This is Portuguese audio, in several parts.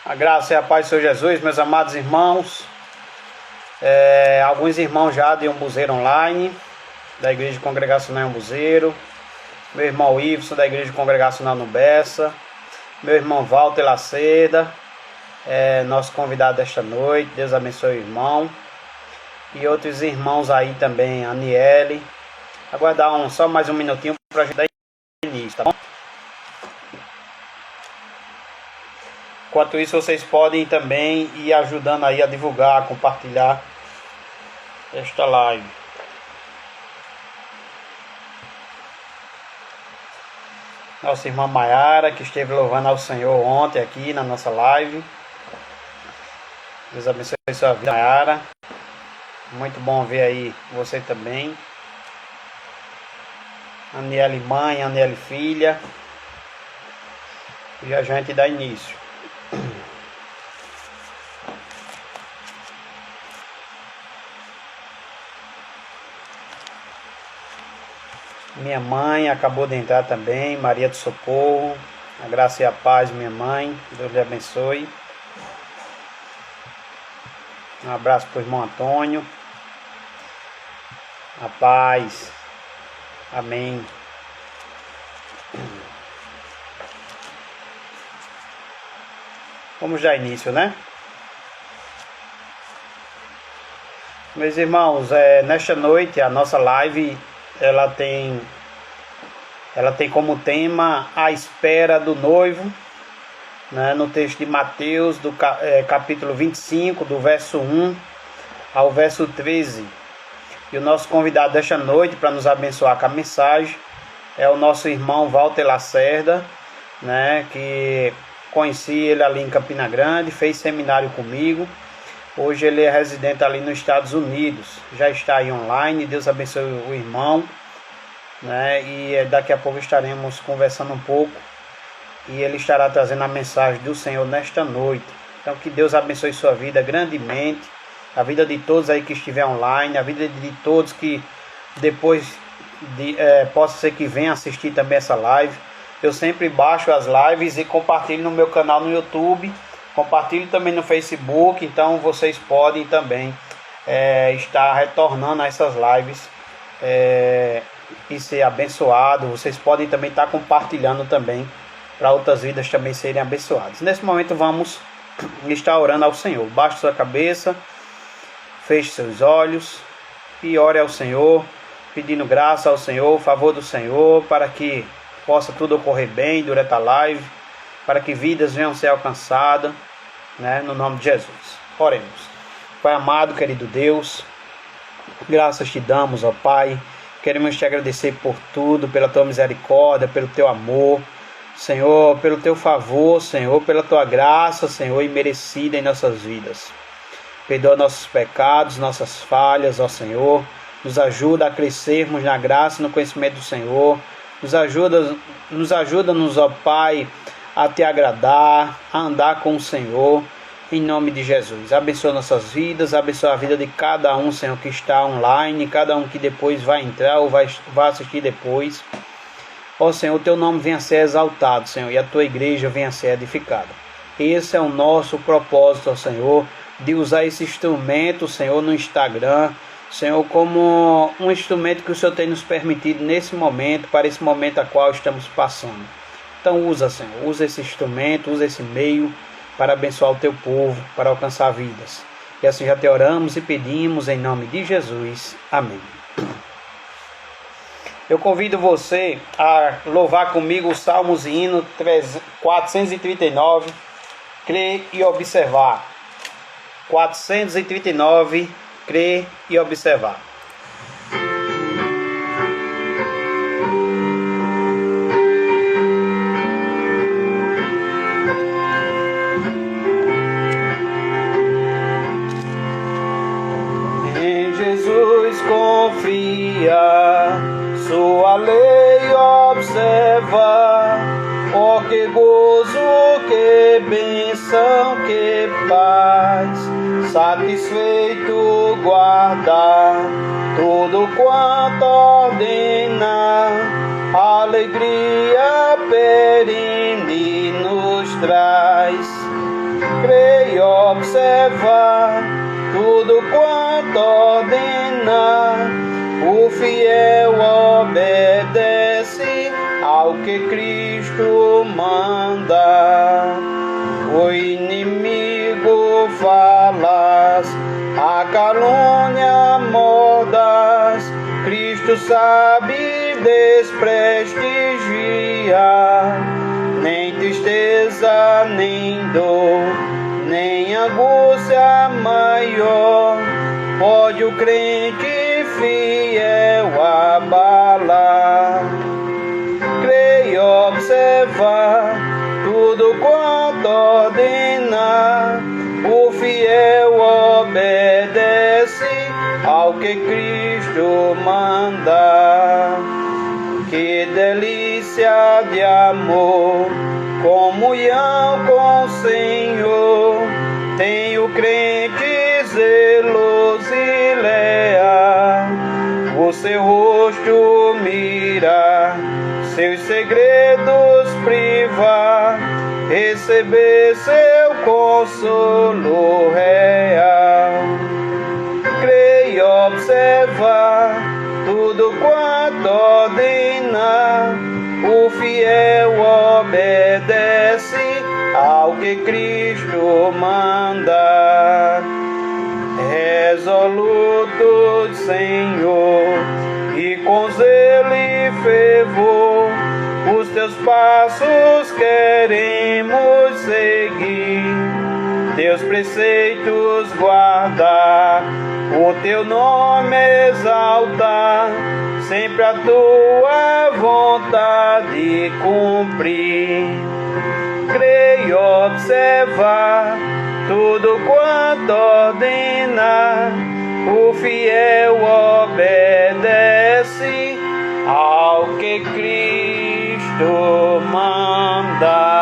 A graça e a paz do Senhor Jesus, meus amados irmãos. Alguns irmãos já de Umbuzeiro Online, da Igreja Congregacional Umbuzeiro. Meu irmão Iveson, da Igreja Congregacional no Bessa. Meu irmão Walter Lacerda, nosso convidado desta noite. Deus abençoe o irmão. E outros irmãos aí também, Aniele. Aguardar só mais um minutinho para a gente dar início, tá bom? Enquanto isso, vocês podem também ir ajudando aí a divulgar, a compartilhar esta live. Nossa irmã Maiara, que esteve louvando ao Senhor ontem aqui na nossa live. Deus abençoe a sua vida, Maiara. Muito bom ver aí você também. Aniele mãe, Aniele filha. E a gente dá início. Minha mãe acabou de entrar também, Maria do Socorro. A graça e a paz, minha mãe. Deus lhe abençoe. Um abraço para o irmão Antônio. A paz. Amém. Vamos dar início, né? Meus irmãos, nesta noite a nossa live ela tem como tema a espera do noivo, né? No texto de Mateus, do capítulo 25, do verso 1 ao verso 13. E o nosso convidado desta noite para nos abençoar com a mensagem é o nosso irmão Walter Lacerda, né? Que conheci ele ali em Campina Grande, fez seminário comigo. Hoje ele é residente ali nos Estados Unidos, já está aí online. Deus abençoe o irmão, né? E daqui a pouco estaremos conversando um pouco e ele estará trazendo a mensagem do Senhor nesta noite. Então que Deus abençoe sua vida grandemente, a vida de todos aí que estiver online, a vida de todos que depois possa ser que venham assistir também essa live. Eu sempre baixo as lives e compartilho no meu canal no YouTube. Compartilhe também no Facebook, então vocês podem também estar retornando a essas lives e ser abençoados. Vocês podem também estar compartilhando também para outras vidas também serem abençoadas. Nesse momento vamos estar orando ao Senhor. Baixe sua cabeça, feche seus olhos e ore ao Senhor, pedindo graça ao Senhor, favor do Senhor, para que possa tudo ocorrer bem durante a live, para que vidas venham ser alcançadas, né, no nome de Jesus. Oremos. Pai amado, querido Deus, graças te damos, ó Pai. Queremos te agradecer por tudo, pela tua misericórdia, pelo teu amor, Senhor, pelo teu favor, Senhor, pela tua graça, Senhor, imerecida em nossas vidas. Perdoa nossos pecados, nossas falhas, ó Senhor. Nos ajuda a crescermos na graça e no conhecimento do Senhor. Nos ajuda-nos, ó Pai, a te agradar, a andar com o Senhor, em nome de Jesus. Abençoa nossas vidas, abençoa a vida de cada um, Senhor, que está online, cada um que depois vai entrar ou vai assistir depois. Ó Senhor, o teu nome venha a ser exaltado, Senhor, e a tua igreja venha a ser edificada. Esse é o nosso propósito, ó Senhor, de usar esse instrumento, Senhor, no Instagram, Senhor, como um instrumento que o Senhor tem nos permitido nesse momento, para esse momento a qual estamos passando. Então usa, Senhor, usa esse instrumento, usa esse meio para abençoar o teu povo, para alcançar vidas. E assim já te oramos e pedimos em nome de Jesus. Amém. Eu convido você a louvar comigo o Salmos e Hino 439, crer e observar. 439, crer e observar. Em Jesus confia, sua lei observa. Oh, que gozo, que bênção, que paz, satisfeito guardar tudo quanto ordena, alegria perene nos traz. Creio observar tudo quanto ordena, o fiel obedece ao que Cristo manda. O inimigo falas, a calúnia mordaz, Cristo sabe desprestigiar. Nem tristeza, nem dor, nem angústia maior pode o crente fiel abalar. Creio observar tudo quanto ordena, o fiel obedece ao que Cristo manda. Que delícia de amor, comunhão com o Senhor, tem o crente zeloso e leal. O seu rosto mirar, seus segredos privar, receber seu consolo real. Creio observar tudo quanto ordena, o fiel obedece ao que Cristo manda. Resoluto, Senhor, e com zelo e fervor, os teus passos queremos seguir, teus preceitos guardar, o teu nome exaltar, sempre a tua vontade cumprir. Creio observar tudo quanto ordena, o fiel obedece ao que Cristo manda.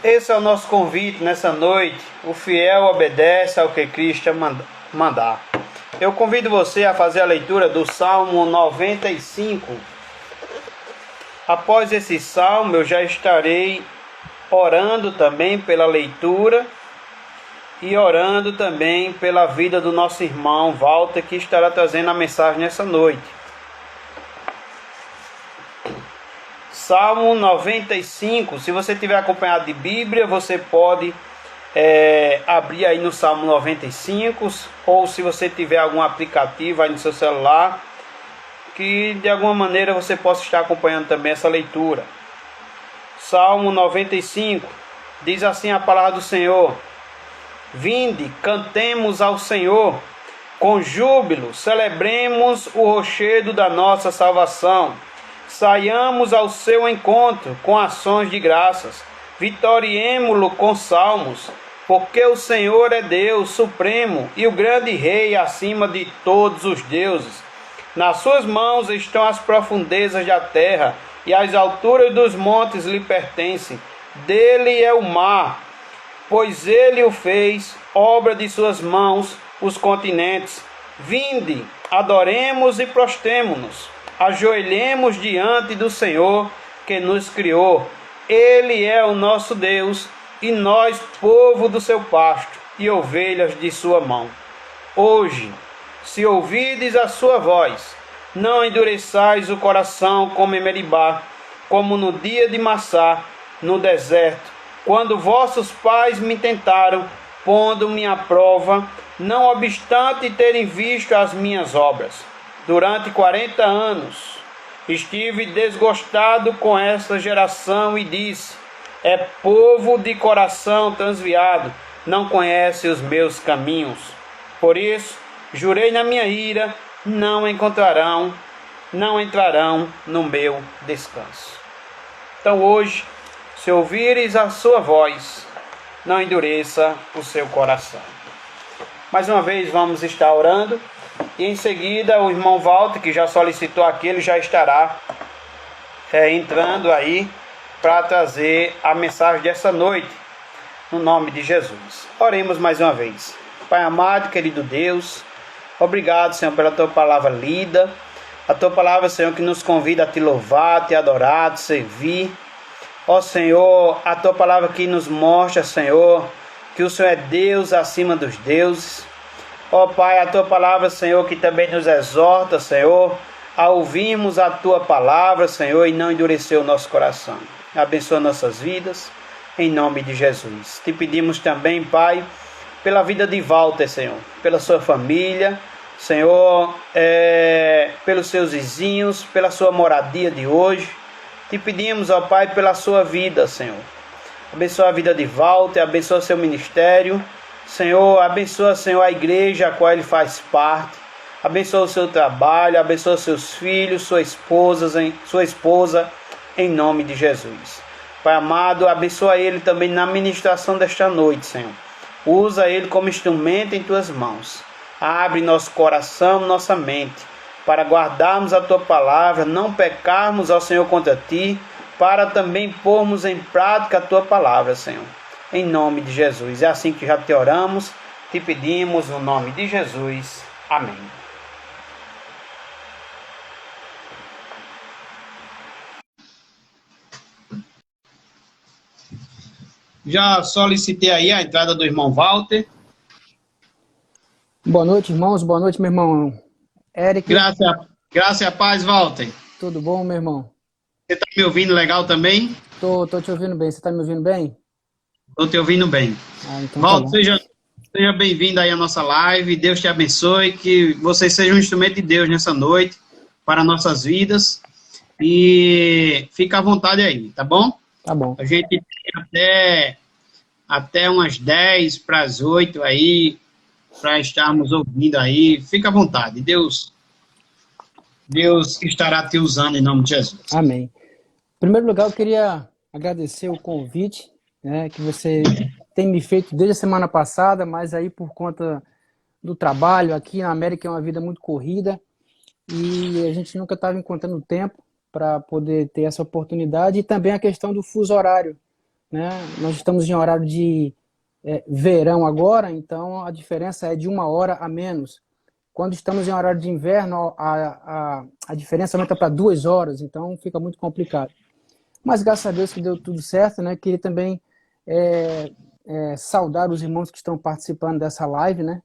Esse é o nosso convite nessa noite. O fiel obedece ao que Cristo mandar. Eu convido você a fazer a leitura do Salmo 95. Após esse salmo, eu já estarei orando também pela leitura e orando também pela vida do nosso irmão Walter, que estará trazendo a mensagem nessa noite. Salmo 95, se você tiver acompanhado de Bíblia, você pode abrir aí no Salmo 95, ou se você tiver algum aplicativo aí no seu celular, que de alguma maneira você possa estar acompanhando também essa leitura. Salmo 95, diz assim a palavra do Senhor: Vinde, cantemos ao Senhor, com júbilo, celebremos o rochedo da nossa salvação. Saiamos ao seu encontro com ações de graças, vitoriemo-lo com salmos, porque o Senhor é Deus supremo e o grande Rei acima de todos os deuses. Nas suas mãos estão as profundezas da terra, e as alturas dos montes lhe pertencem. Dele é o mar, pois ele o fez, obra de suas mãos, os continentes. Vinde, adoremos e prostremo-nos, ajoelhemos diante do Senhor que nos criou. Ele é o nosso Deus, e nós, povo do seu pasto, e ovelhas de sua mão. Hoje, se ouvides a sua voz, não endureçais o coração como em Meribá, como no dia de Massá, no deserto, quando vossos pais me tentaram, pondo-me à prova, não obstante terem visto as minhas obras. Durante 40 anos Estive desgostado com esta geração e disse: é povo de coração transviado, não conhece os meus caminhos. Por isso, jurei na minha ira, não entrarão no meu descanso. Então hoje, se ouvires a sua voz, não endureça o seu coração. Mais uma vez vamos estar orando. E em seguida o irmão Walter, que já solicitou aqui, ele já estará entrando aí para trazer a mensagem dessa noite, no nome de Jesus. Oremos mais uma vez. Pai amado, querido Deus, obrigado, Senhor, pela Tua palavra lida, a Tua palavra, Senhor, que nos convida a Te louvar, a Te adorar, a Te servir. Ó Senhor, a Tua palavra que nos mostra, Senhor, que o Senhor é Deus acima dos deuses. Ó Pai, a Tua palavra, Senhor, que também nos exorta, Senhor, a ouvirmos a Tua palavra, Senhor, e não endurecer o nosso coração. Abençoa nossas vidas, em nome de Jesus. Te pedimos também, Pai, pela vida de Walter, Senhor, pela sua família, Senhor, pelos seus vizinhos, pela sua moradia de hoje. Te pedimos, ó Pai, pela sua vida, Senhor. Abençoa a vida de Walter, abençoa seu ministério. Senhor, abençoa, Senhor, a igreja a qual ele faz parte. Abençoa o seu trabalho, abençoa seus filhos, sua esposa, em nome de Jesus. Pai amado, abençoa ele também na ministração desta noite, Senhor. Usa ele como instrumento em tuas mãos. Abre nosso coração, nossa mente, para guardarmos a tua palavra, não pecarmos ao Senhor contra ti, para também pormos em prática a tua palavra, Senhor. Em nome de Jesus. É assim que já te oramos, te pedimos no nome de Jesus. Amém. Já solicitei aí a entrada do irmão Walter. Boa noite, irmãos. Boa noite, meu irmão Eric. Graça e a paz, Walter. Tudo bom, meu irmão? Você está me ouvindo legal também? Tô te ouvindo bem. Você está me ouvindo bem? Estou te ouvindo bem. Então Walter, seja bem-vindo aí à nossa live. Deus te abençoe, que você seja um instrumento de Deus nessa noite para nossas vidas. E fica à vontade aí, tá bom? Tá bom. A gente tem até umas 10 para as 8 aí, para estarmos ouvindo aí. Fica à vontade. Deus estará te usando em nome de Jesus. Amém. Em primeiro lugar, eu queria agradecer o convite, né, que você tem me feito desde a semana passada, mas aí por conta do trabalho aqui na América é uma vida muito corrida e a gente nunca estava encontrando tempo para poder ter essa oportunidade, e também a questão do fuso horário, né? Nós estamos em horário de verão agora, então a diferença é de 1 hora a menos. Quando estamos em horário de inverno, a diferença aumenta para 2 horas, então fica muito complicado. Mas graças a Deus que deu tudo certo, né? Queria também saudar os irmãos que estão participando dessa live, né?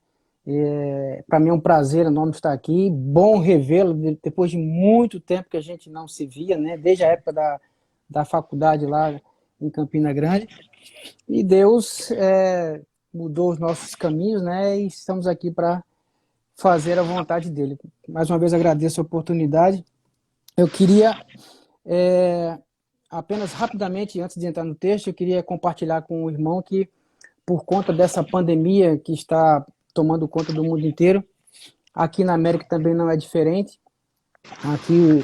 Para mim é um prazer enorme estar aqui, bom revê-lo depois de muito tempo que a gente não se via, né? Desde a época da faculdade lá em Campina Grande. E Deus mudou os nossos caminhos, né? E estamos aqui para fazer a vontade dele. Mais uma vez agradeço a oportunidade. Eu queria apenas rapidamente, antes de entrar no texto, eu queria compartilhar com o irmão que, por conta dessa pandemia que está tomando conta do mundo inteiro, aqui na América também não é diferente. Aqui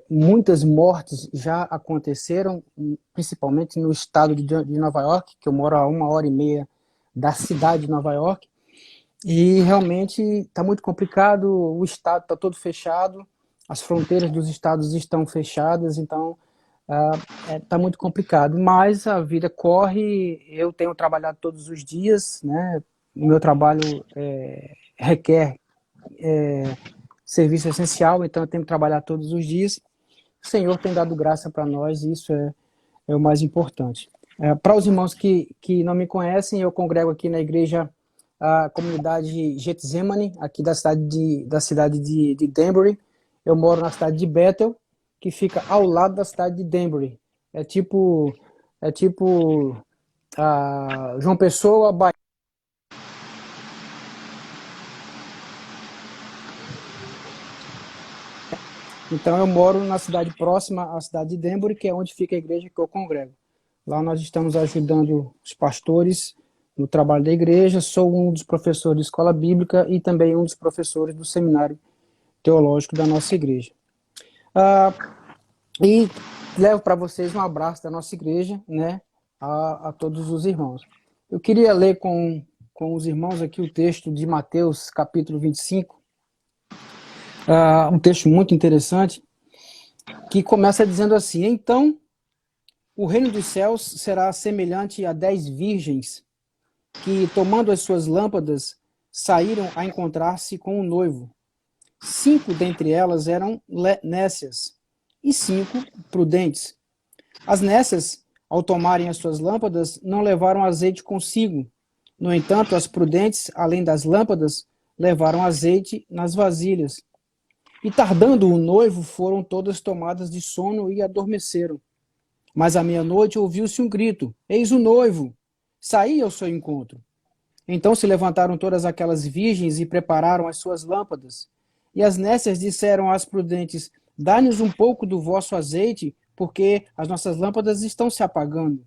muitas mortes já aconteceram, principalmente no estado de Nova York, que eu moro a 1h30 da cidade de Nova York, e realmente está muito complicado, o estado está todo fechado, as fronteiras dos estados estão fechadas, então está muito complicado, mas a vida corre. Eu tenho trabalhado todos os dias, né? O meu trabalho requer serviço essencial, então eu tenho que trabalhar todos os dias. O Senhor tem dado graça para nós e isso é o mais importante. Para os irmãos que não me conhecem, eu congrego aqui na igreja a comunidade Getsemane, aqui da cidade de Danbury. Eu moro na cidade de Bethel, que fica ao lado da cidade de Danbury. É tipo João Pessoa, Bahia. Então eu moro na cidade próxima à cidade de Denbury, que é onde fica a igreja que eu congrego. Lá nós estamos ajudando os pastores no trabalho da igreja. Sou um dos professores de escola bíblica e também um dos professores do seminário teológico da nossa igreja. E levo para vocês um abraço da nossa igreja, né, a todos os irmãos. Eu queria ler com os irmãos aqui o texto de Mateus, capítulo 25, um texto muito interessante, que começa dizendo assim: então, o reino dos céus será semelhante a 10 virgens que, tomando as suas lâmpadas, saíram a encontrar-se com o noivo. 5 dentre elas eram nécias e 5 prudentes. As nécias, ao tomarem as suas lâmpadas, não levaram azeite consigo. No entanto, as prudentes, além das lâmpadas, levaram azeite nas vasilhas. E tardando o noivo, foram todas tomadas de sono e adormeceram. Mas à meia-noite ouviu-se um grito: eis o noivo! Saí ao seu encontro. Então se levantaram todas aquelas virgens e prepararam as suas lâmpadas. E as nécias disseram às prudentes: dá-nos um pouco do vosso azeite, porque as nossas lâmpadas estão se apagando.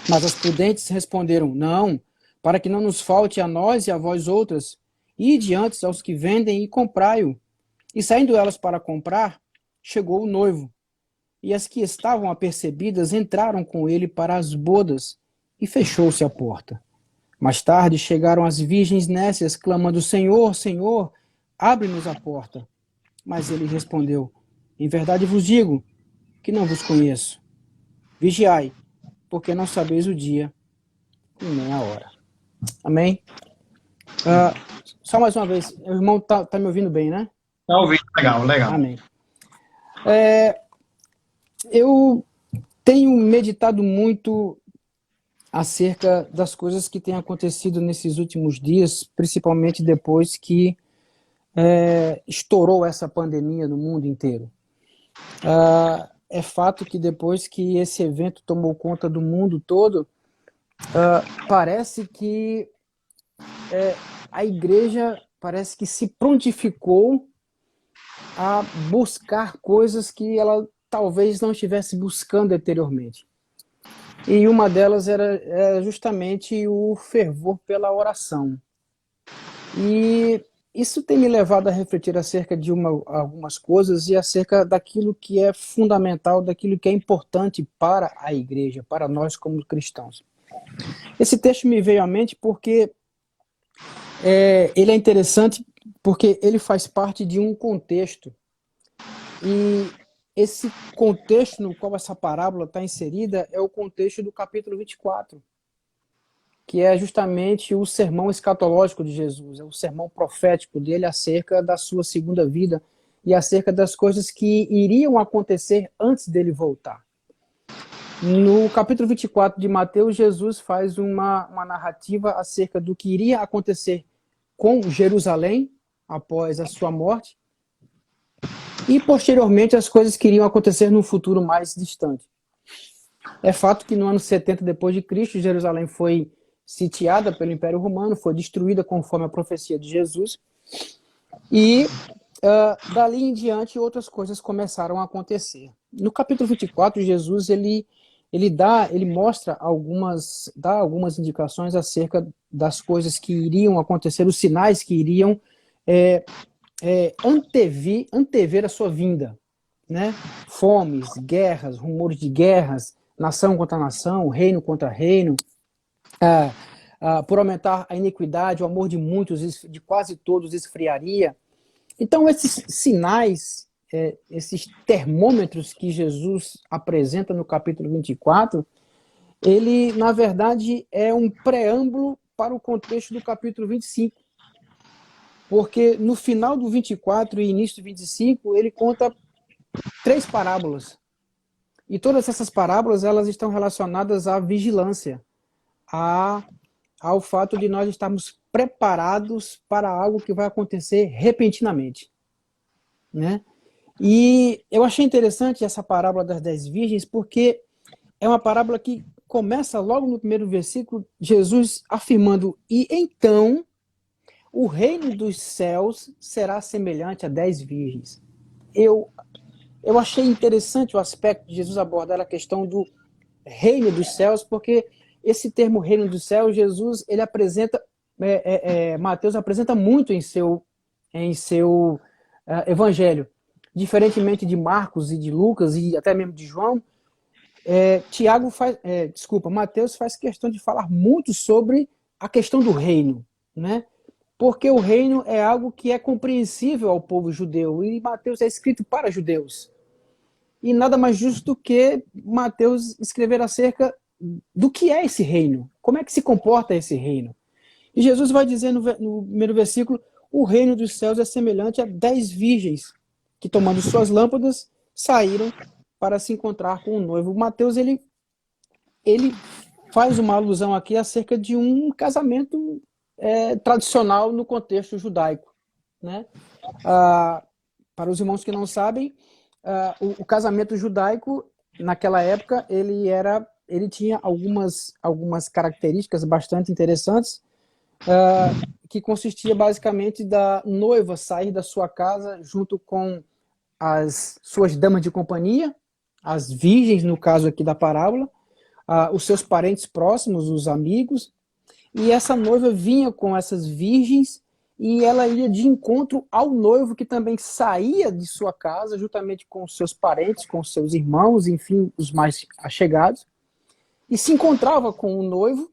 Mas as prudentes responderam: não, para que não nos falte a nós e a vós outras. Ide antes aos que vendem e comprai-o. E saindo elas para comprar, chegou o noivo. E as que estavam apercebidas entraram com ele para as bodas, e fechou-se a porta. Mais tarde chegaram as virgens nécias, clamando: Senhor, Senhor, abre-nos a porta. Mas ele respondeu: em verdade vos digo que não vos conheço. Vigiai, porque não sabeis o dia e nem a hora. Amém? Só mais uma vez, o irmão tá me ouvindo bem, né? Tá ouvindo, legal, legal. Amém. Eu tenho meditado muito acerca das coisas que têm acontecido nesses últimos dias, principalmente depois que estourou essa pandemia no mundo inteiro. É fato que depois que esse evento tomou conta do mundo todo, parece que a igreja parece que se prontificou a buscar coisas que ela talvez não estivesse buscando anteriormente. E uma delas era justamente o fervor pela oração. E isso tem me levado a refletir acerca de algumas coisas e acerca daquilo que é fundamental, daquilo que é importante para a igreja, para nós como cristãos. Esse texto me veio à mente porque ele é interessante, porque ele faz parte de um contexto. E esse contexto no qual essa parábola está inserida é o contexto do capítulo 24, que é justamente o sermão escatológico de Jesus, é o sermão profético dele acerca da sua segunda vida e acerca das coisas que iriam acontecer antes dele voltar. No capítulo 24 de Mateus, Jesus faz uma narrativa acerca do que iria acontecer com Jerusalém após a sua morte e, posteriormente, as coisas que iriam acontecer num futuro mais distante. É fato que no ano 70 depois de Cristo, Jerusalém foi sitiada pelo Império Romano, foi destruída conforme a profecia de Jesus, e dali em diante outras coisas começaram a acontecer. No capítulo 24, Jesus ele mostra dá algumas indicações acerca das coisas que iriam acontecer, os sinais que iriam antever a sua vinda, né? Fomes, guerras, rumores de guerras, nação contra nação, reino contra reino, por aumentar a iniquidade, o amor de muitos, de quase todos, esfriaria. Então, esses sinais, esses termômetros que Jesus apresenta no capítulo 24, ele, na verdade, é um preâmbulo para o contexto do capítulo 25. Porque no final do 24 e início do 25, ele conta 3 parábolas. E todas essas parábolas, elas estão relacionadas à vigilância, ao fato de nós estarmos preparados para algo que vai acontecer repentinamente, né? E eu achei interessante essa parábola das 10 virgens, porque é uma parábola que começa logo no primeiro versículo, Jesus afirmando: e então o reino dos céus será semelhante a 10 virgens. Eu eu achei interessante o aspecto de Jesus abordar a questão do reino dos céus, porque esse termo reino dos céus, Jesus, ele apresenta, Mateus apresenta muito em seu evangelho. Diferentemente de Marcos e de Lucas e até mesmo de João, Mateus faz questão de falar muito sobre a questão do reino, né? Porque o reino é algo que é compreensível ao povo judeu, e Mateus é escrito para judeus. E nada mais justo do que Mateus escrever acerca do que é esse reino, como é que se comporta esse reino. E Jesus vai dizer no primeiro versículo, o reino dos céus é semelhante a 10 virgens que, tomando suas lâmpadas, saíram para se encontrar com o noivo. Mateus, ele faz uma alusão aqui acerca de um casamento tradicional no contexto judaico, né? Para os irmãos que não sabem, o casamento judaico, naquela época, ele tinha algumas características bastante interessantes, que consistia basicamente da noiva sair da sua casa junto com as suas damas de companhia, as virgens, no caso aqui da parábola, os seus parentes próximos, os amigos, e essa noiva vinha com essas virgens e ela ia de encontro ao noivo, que também saía de sua casa juntamente com os seus parentes, com os seus irmãos, enfim, os mais achegados, e se encontrava com o noivo,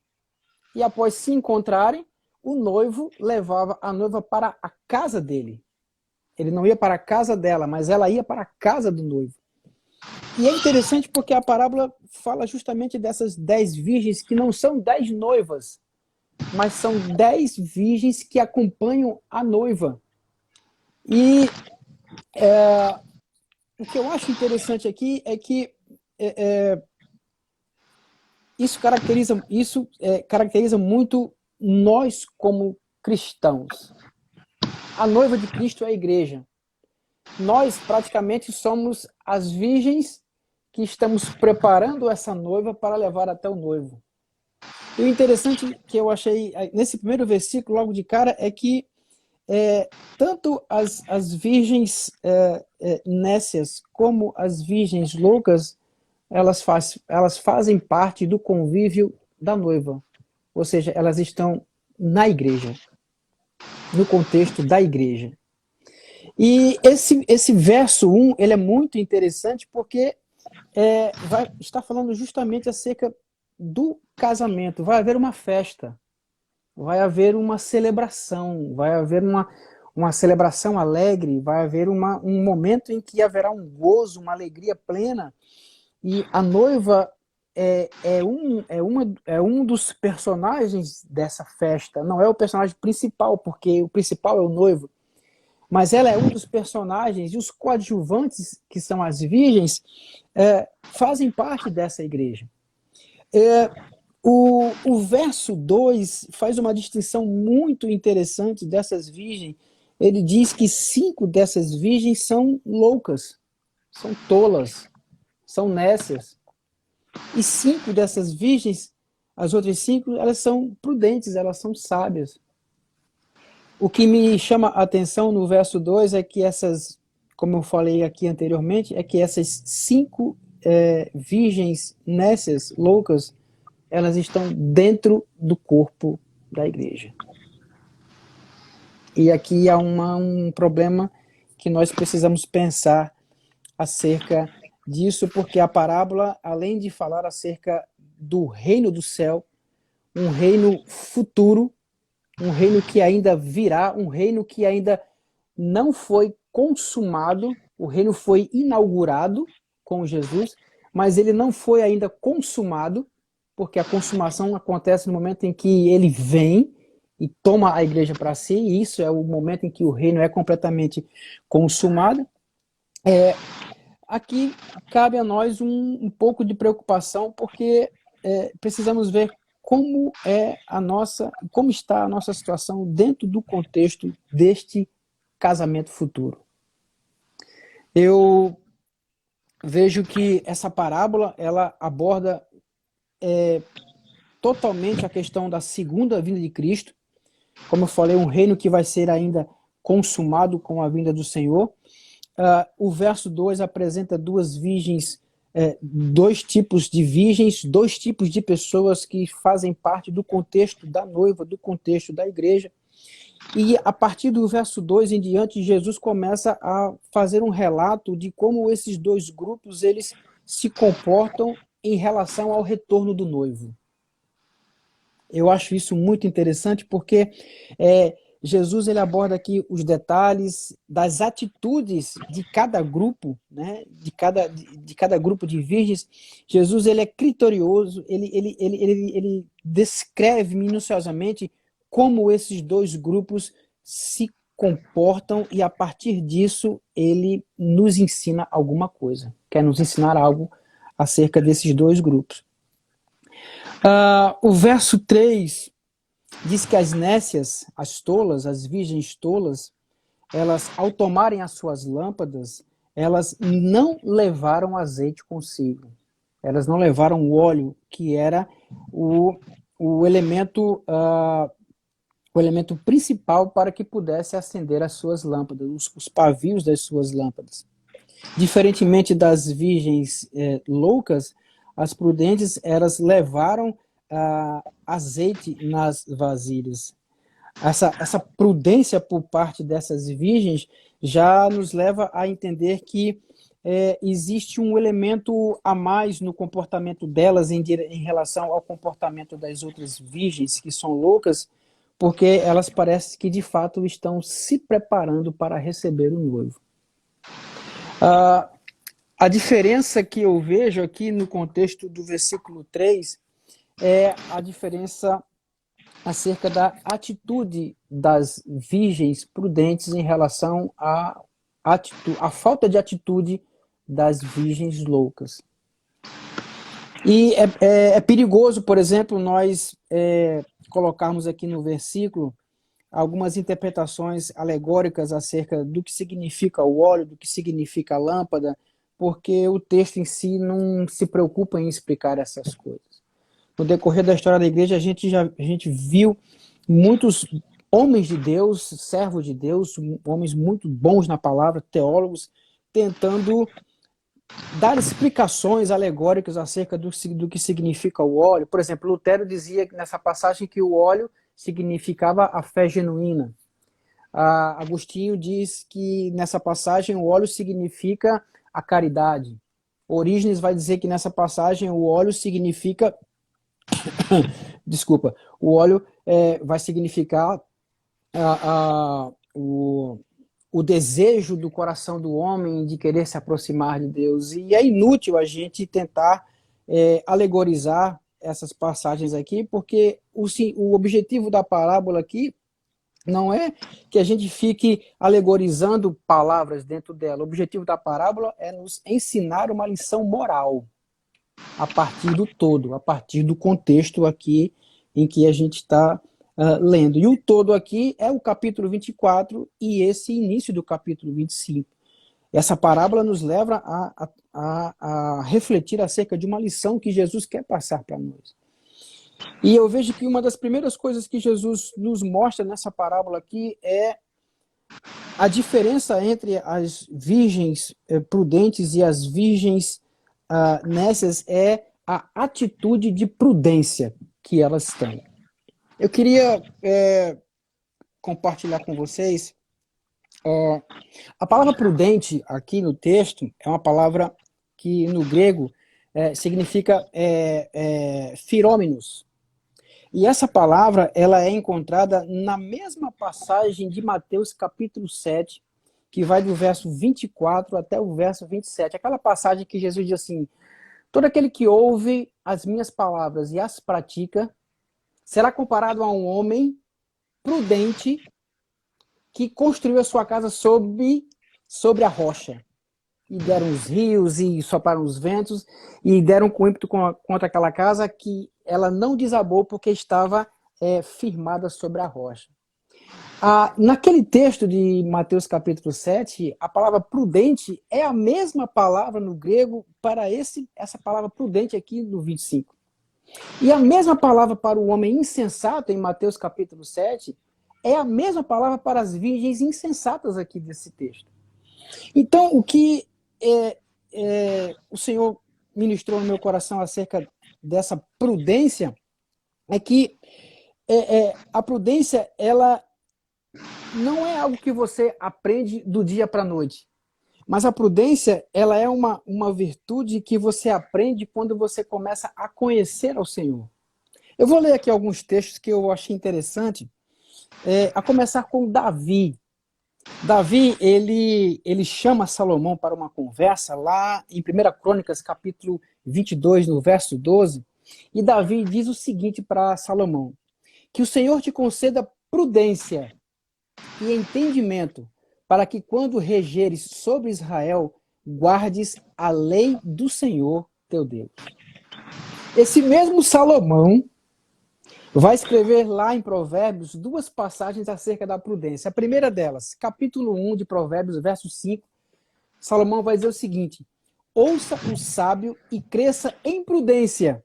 e após se encontrarem, o noivo levava a noiva para a casa dele. Ele não ia para a casa dela, mas ela ia para a casa do noivo. E é interessante porque a parábola fala justamente dessas 10 virgens, que não são 10 noivas, mas são 10 virgens que acompanham a noiva. E o que eu acho interessante aqui é que isso caracteriza muito nós como cristãos. A noiva de Cristo é a igreja. Nós praticamente somos as virgens que estamos preparando essa noiva para levar até o noivo. E o interessante que eu achei nesse primeiro versículo, logo de cara, é que tanto as virgens nécias como as virgens loucas, elas fazem parte do convívio da noiva. Ou seja, elas estão na igreja, no contexto da igreja. E esse verso 1, ele é muito interessante porque está falando justamente acerca do casamento. Vai haver uma festa, vai haver uma celebração, vai haver uma celebração alegre, vai haver um momento em que haverá um gozo, uma alegria plena, e a noiva é um dos personagens dessa festa. Não é o personagem principal, porque o principal é o noivo, mas ela é um dos personagens, e os coadjuvantes, que são as virgens, fazem parte dessa igreja. O verso 2 faz uma distinção muito interessante dessas virgens. Ele diz que 5 dessas virgens são loucas, são tolas, são nécias. E 5 dessas virgens, as outras 5, elas são prudentes, elas são sábias. O que me chama a atenção no verso 2 é que como eu falei aqui anteriormente, é que essas 5 virgens nécias, loucas, elas estão dentro do corpo da igreja. E aqui há um problema que nós precisamos pensar acerca disso, porque a parábola, além de falar acerca do reino do céu, um reino futuro, um reino que ainda virá, um reino que ainda não foi consumado, o reino foi inaugurado com Jesus, mas ele não foi ainda consumado, porque a consumação acontece no momento em que ele vem e toma a igreja para si, e isso é o momento em que o reino é completamente consumado. Aqui cabe a nós um pouco de preocupação, porque precisamos ver como está a nossa situação dentro do contexto deste casamento futuro. Eu vejo que essa parábola, ela aborda totalmente a questão da segunda vinda de Cristo. Como eu falei, um reino que vai ser ainda consumado com a vinda do Senhor. o verso 2 apresenta duas virgens, dois tipos de virgens, dois tipos de pessoas que fazem parte do contexto da noiva, do contexto da igreja. E a partir do verso 2 em diante, Jesus começa a fazer um relato de como esses dois grupos eles se comportam em relação ao retorno do noivo. Eu acho isso muito interessante porque Jesus ele aborda aqui os detalhes das atitudes de cada grupo, né? de cada grupo de virgens. Jesus ele é criterioso, ele descreve minuciosamente como esses dois grupos se comportam e a partir disso ele nos ensina alguma coisa, quer nos ensinar algo acerca desses dois grupos. O verso 3 diz que as nécias, as tolas, as virgens tolas, elas, ao tomarem as suas lâmpadas, elas não levaram azeite consigo. Elas não levaram o óleo, que era o elemento principal para que pudesse acender as suas lâmpadas, os pavios das suas lâmpadas. Diferentemente das virgens loucas, as prudentes, elas levaram azeite nas vasilhas. Essa prudência por parte dessas virgens já nos leva a entender que existe um elemento a mais no comportamento delas em relação ao comportamento das outras virgens que são loucas, porque elas parecem que de fato estão se preparando para receber o noivo. A diferença que eu vejo aqui no contexto do versículo 3 é a diferença acerca da atitude das virgens prudentes em relação à falta de atitude das virgens loucas. E é perigoso, por exemplo, nós colocarmos aqui no versículo algumas interpretações alegóricas acerca do que significa o óleo, do que significa a lâmpada, porque o texto em si não se preocupa em explicar essas coisas. No decorrer da história da igreja, a gente viu muitos homens de Deus, servos de Deus, homens muito bons na palavra, teólogos, tentando dar explicações alegóricas acerca do que significa o óleo. Por exemplo, Lutero dizia nessa passagem que o óleo significava a fé genuína. Agostinho diz que nessa passagem o óleo significa a caridade. Orígenes vai dizer que nessa passagem o óleo significa desculpa, o óleo vai significar o desejo do coração do homem de querer se aproximar de Deus. E é inútil a gente tentar alegorizar essas passagens aqui, porque o objetivo da parábola aqui não é que a gente fique alegorizando palavras dentro dela. O objetivo da parábola é nos ensinar uma lição moral a partir do todo, a partir do contexto aqui em que a gente está lendo. E o todo aqui é o capítulo 24 e esse início do capítulo 25. Essa parábola nos leva a refletir acerca de uma lição que Jesus quer passar para nós. E eu vejo que uma das primeiras coisas que Jesus nos mostra nessa parábola aqui é a diferença entre as virgens prudentes e as virgens nécias, é a atitude de prudência que elas têm. Eu queria compartilhar com vocês a palavra prudente aqui no texto é uma palavra que no grego significa firômenos. E essa palavra ela é encontrada na mesma passagem de Mateus capítulo 7, que vai do verso 24 até o verso 27. Aquela passagem que Jesus diz assim: todo aquele que ouve as minhas palavras e as pratica será comparado a um homem prudente que construiu a sua casa sobre a rocha. E deram os rios e sopraram os ventos e deram com ímpeto contra aquela casa que ela não desabou porque estava firmada sobre a rocha. Naquele texto de Mateus capítulo 7, a palavra prudente é a mesma palavra no grego para essa palavra prudente aqui no 25. E a mesma palavra para o homem insensato em Mateus capítulo 7 é a mesma palavra para as virgens insensatas aqui desse texto. Então, o que o Senhor ministrou no meu coração acerca dessa prudência é que a prudência, ela não é algo que você aprende do dia para a noite. Mas a prudência, ela é uma virtude que você aprende quando você começa a conhecer ao Senhor. Eu vou ler aqui alguns textos que eu achei interessante, a começar com Davi. Davi, ele chama Salomão para uma conversa lá em 1 Crônicas, capítulo 22, no verso 12, e Davi diz o seguinte para Salomão: que o Senhor te conceda prudência e entendimento, para que quando regeres sobre Israel, guardes a lei do Senhor teu Deus. Esse mesmo Salomão vai escrever lá em Provérbios duas passagens acerca da prudência. A primeira delas, capítulo 1 de Provérbios, verso 5, Salomão vai dizer o seguinte: ouça o sábio e cresça em prudência,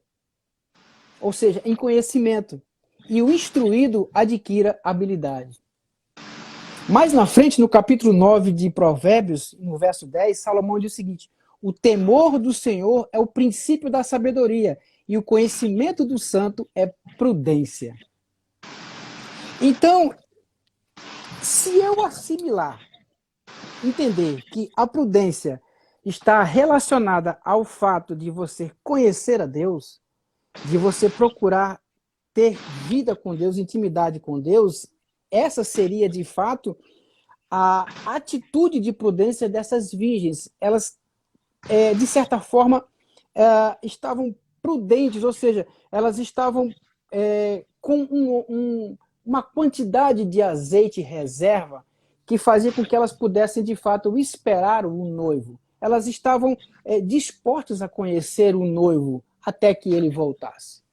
ou seja, em conhecimento, e o instruído adquira habilidade. Mais na frente, no capítulo 9 de Provérbios, no verso 10, Salomão diz o seguinte: o temor do Senhor é o princípio da sabedoria, e o conhecimento do santo é prudência. Então, se eu assimilar, entender que a prudência está relacionada ao fato de você conhecer a Deus, de você procurar ter vida com Deus, intimidade com Deus, essa seria, de fato, a atitude de prudência dessas virgens. Elas, de certa forma, estavam prudentes, ou seja, elas estavam com uma quantidade de azeite reserva que fazia com que elas pudessem, de fato, esperar o noivo. Elas estavam dispostas a conhecer o noivo até que ele voltasse.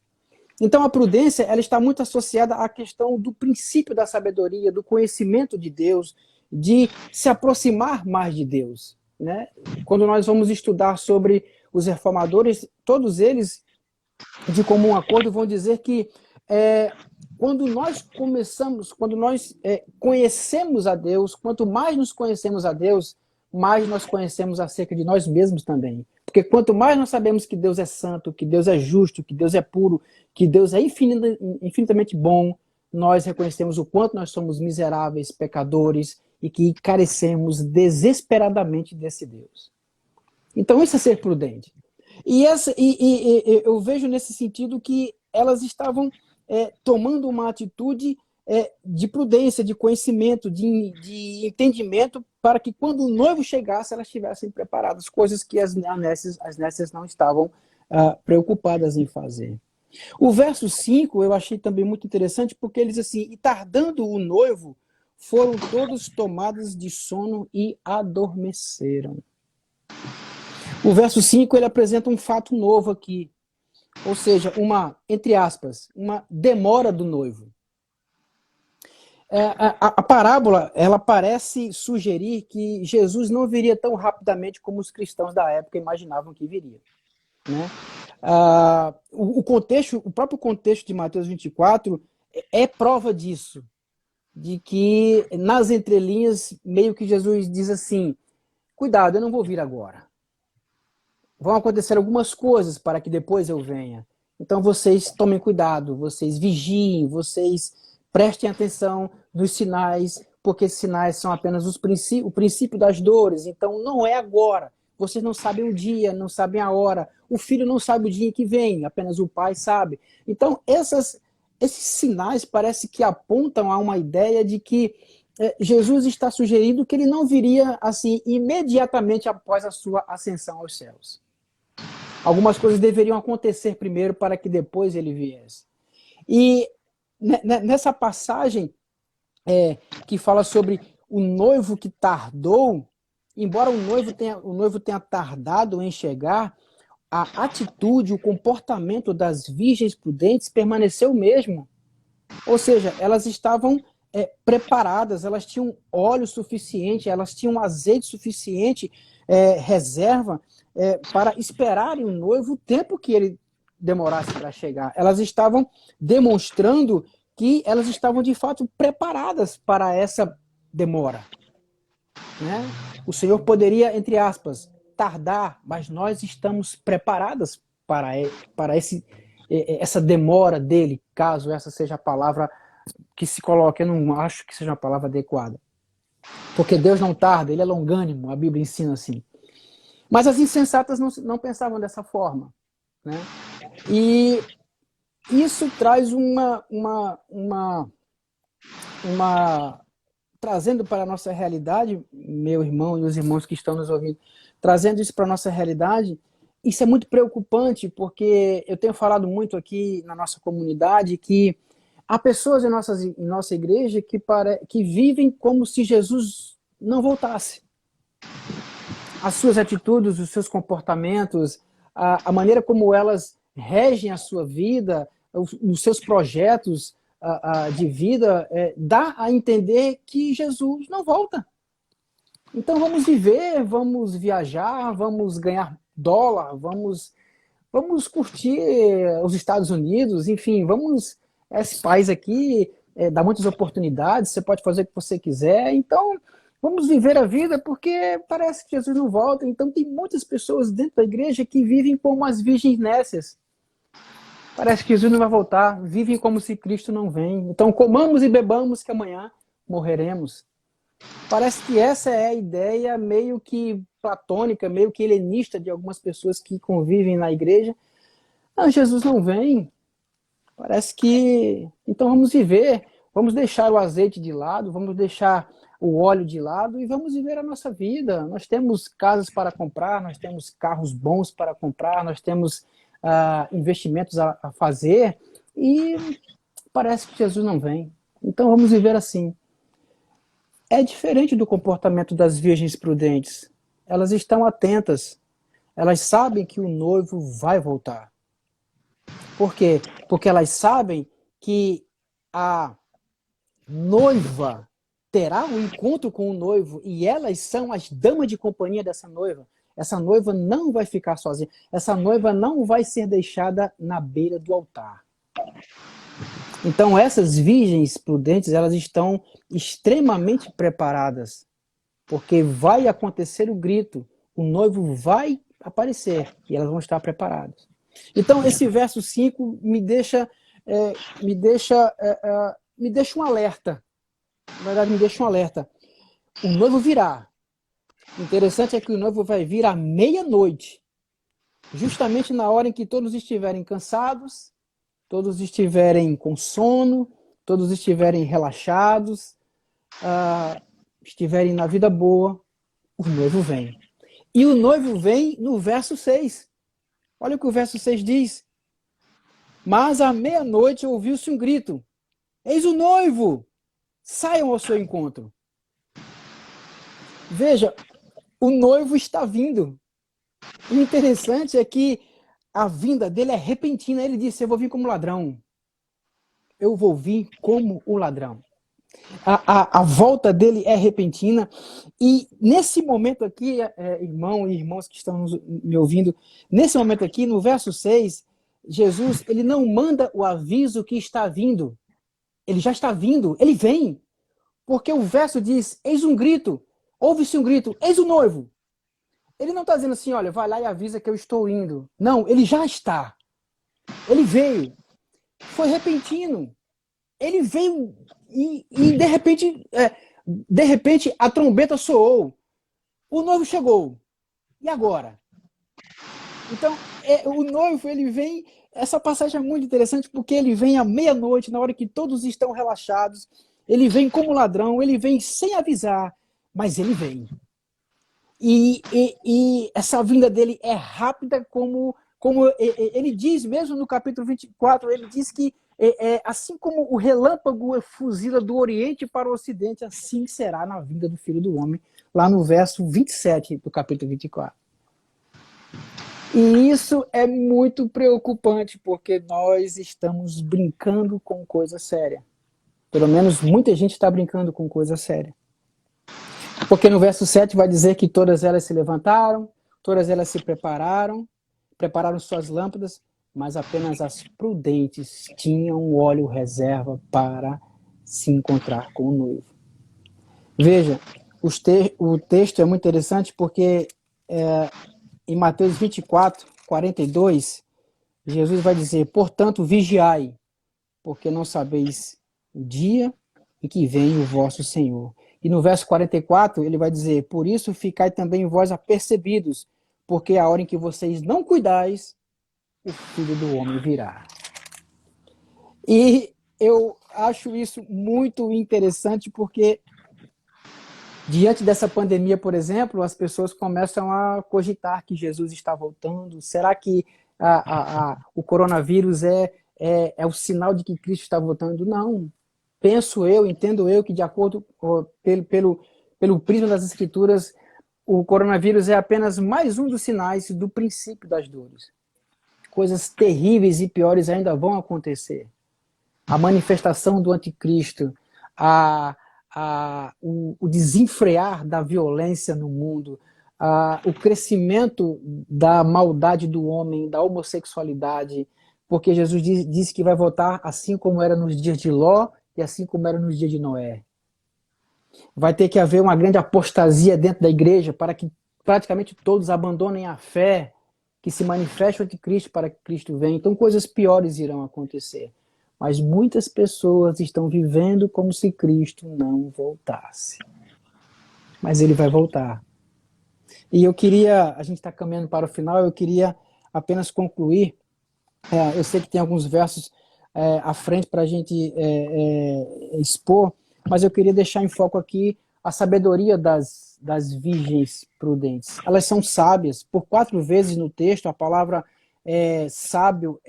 Então, a prudência, ela está muito associada à questão do princípio da sabedoria, do conhecimento de Deus, de se aproximar mais de Deus, né? Quando nós vamos estudar sobre os reformadores, todos eles, de comum acordo, vão dizer que quando nós conhecemos a Deus, quanto mais nos conhecemos a Deus, mais nós conhecemos acerca de nós mesmos também. Porque quanto mais nós sabemos que Deus é santo, que Deus é justo, que Deus é puro, que Deus é infinitamente bom, nós reconhecemos o quanto nós somos miseráveis, pecadores e que carecemos desesperadamente desse Deus. Então isso é ser prudente. E eu vejo nesse sentido que elas estavam tomando uma atitude de prudência, de conhecimento, de entendimento, para que quando o noivo chegasse, elas estivessem preparadas, coisas que as nécias não estavam preocupadas em fazer. O verso 5 eu achei também muito interessante, porque ele diz assim: e tardando o noivo, foram todos tomados de sono e adormeceram. O verso 5 ele apresenta um fato novo aqui, ou seja, entre aspas, uma demora do noivo. A parábola, ela parece sugerir que Jesus não viria tão rapidamente como os cristãos da época imaginavam que viria, né? O próprio contexto de Mateus 24 é prova disso, de que nas entrelinhas meio que Jesus diz assim: cuidado, eu não vou vir agora. Vão acontecer algumas coisas para que depois eu venha. Então vocês tomem cuidado, vocês vigiem, vocês prestem atenção nos sinais, porque esses sinais são apenas o princípio das dores. Então não é agora. Vocês não sabem o dia, não sabem a hora. O filho não sabe o dia que vem, apenas o pai sabe. Então esses sinais parece que apontam a uma ideia de que Jesus está sugerindo que ele não viria assim imediatamente após a sua ascensão aos céus. Algumas coisas deveriam acontecer primeiro para que depois ele viesse. E nessa passagem que fala sobre o noivo que tardou, embora o noivo tenha tardado em chegar, a atitude, o comportamento das virgens prudentes permaneceu o mesmo. Ou seja, elas estavam preparadas, elas tinham óleo suficiente, elas tinham azeite suficiente, reserva, para esperarem o noivo o tempo que ele demorasse para chegar. Elas estavam demonstrando que elas estavam de fato preparadas para essa demora, né? O Senhor poderia, entre aspas, tardar, mas nós estamos preparadas para essa demora dele, caso essa seja a palavra que se coloque. Eu não acho que seja uma palavra adequada. Porque Deus não tarda, ele é longânimo, a Bíblia ensina assim. Mas as insensatas não pensavam dessa forma, né? E isso traz trazendo para a nossa realidade, meu irmão e os irmãos que estão nos ouvindo, trazendo isso para a nossa realidade, isso é muito preocupante, porque eu tenho falado muito aqui na nossa comunidade que há pessoas em nossa igreja que vivem como se Jesus não voltasse. As suas atitudes, os seus comportamentos, a maneira como elas regem a sua vida, os seus projetos de vida, dá a entender que Jesus não volta. Então vamos viver, vamos viajar, vamos ganhar dólar, vamos curtir os Estados Unidos, enfim, esse país aqui dá muitas oportunidades, você pode fazer o que você quiser, então vamos viver a vida, porque parece que Jesus não volta. Então tem muitas pessoas dentro da igreja que vivem como as virgens nécias. Parece que Jesus não vai voltar, vivem como se Cristo não vem. Então comamos e bebamos que amanhã morreremos. Parece que essa é a ideia meio que platônica, meio que helenista de algumas pessoas que convivem na igreja. Ah, Jesus não vem. Parece que... Então vamos viver, vamos deixar o azeite de lado, vamos deixar o óleo de lado e vamos viver a nossa vida. Nós temos casas para comprar, nós temos carros bons para comprar, nós temos investimentos a fazer e parece que Jesus não vem. Então vamos viver assim. É diferente do comportamento das virgens prudentes. Elas estão atentas. Elas sabem que o noivo vai voltar. Por quê? Porque elas sabem que a noiva terá um encontro com o noivo e elas são as damas de companhia dessa noiva. Essa noiva não vai ficar sozinha. Essa noiva não vai ser deixada na beira do altar. Então essas virgens prudentes, elas estão extremamente preparadas, porque vai acontecer o grito, o noivo vai aparecer e elas vão estar preparadas. Então esse verso 5 me deixa um alerta. Na verdade, me deixa um alerta. O noivo virá. O interessante é que o noivo vai vir à meia-noite, justamente na hora em que todos estiverem cansados, todos estiverem com sono, todos estiverem relaxados, estiverem na vida boa, o noivo vem. E o noivo vem no verso 6. Olha o que o verso 6 diz. Mas à meia-noite ouviu-se um grito. Eis o noivo! Saiam ao seu encontro. Veja, o noivo está vindo. O interessante é que a vinda dele é repentina. Ele disse, eu vou vir como ladrão. Eu vou vir como o ladrão. A volta dele é repentina. E nesse momento aqui, irmão e irmãos que estão me ouvindo, nesse momento aqui, no verso 6, Jesus, ele não manda o aviso que está vindo. Ele já está vindo, ele vem. Porque o verso diz, eis um grito, ouve-se um grito, eis o noivo. Ele não está dizendo assim, olha, vai lá e avisa que eu estou indo. Não, ele já está. Ele veio. Foi repentino. Ele veio e de repente a trombeta soou. O noivo chegou. E agora? Então, o noivo, ele vem... Essa passagem é muito interessante porque ele vem à meia-noite, na hora que todos estão relaxados. Ele vem como ladrão, ele vem sem avisar, mas ele vem. E essa vinda dele é rápida, como ele diz mesmo no capítulo 24, ele diz que assim como o relâmpago fuzila do Oriente para o Ocidente, assim será na vinda do Filho do Homem, lá no verso 27 do capítulo 24. E isso é muito preocupante, porque nós estamos brincando com coisa séria. Pelo menos muita gente está brincando com coisa séria. Porque no verso 7 vai dizer que todas elas se levantaram, todas elas se prepararam suas lâmpadas, mas apenas as prudentes tinham óleo reserva para se encontrar com o noivo. Veja, O texto é muito interessante porque em Mateus 24, 42, Jesus vai dizer: portanto, vigiai, porque não sabeis o dia em que vem o vosso Senhor. E no verso 44, ele vai dizer: por isso ficai também vós apercebidos, porque a hora em que vocês não cuidais, o Filho do Homem virá. E eu acho isso muito interessante porque, diante dessa pandemia, por exemplo, as pessoas começam a cogitar que Jesus está voltando. Será que o coronavírus é o sinal de que Cristo está voltando? Não. Penso eu, entendo eu, que de acordo pelo prisma das Escrituras, o coronavírus é apenas mais um dos sinais do princípio das dores. Coisas terríveis e piores ainda vão acontecer. A manifestação do anticristo, o desenfrear da violência no mundo, o crescimento da maldade do homem, da homossexualidade, porque Jesus disse que vai voltar assim como era nos dias de Ló e assim como era nos dias de Noé. Vai ter que haver uma grande apostasia dentro da igreja para que praticamente todos abandonem a fé, que se manifeste o anticristo para que Cristo venha. Então coisas piores irão acontecer. Mas muitas pessoas estão vivendo como se Cristo não voltasse. Mas ele vai voltar. E a gente está caminhando para o final, eu queria apenas concluir. Eu sei que tem alguns versos à frente para a gente expor, mas eu queria deixar em foco aqui a sabedoria das virgens prudentes. Elas são sábias. Por 4 vezes no texto, a palavra sábio,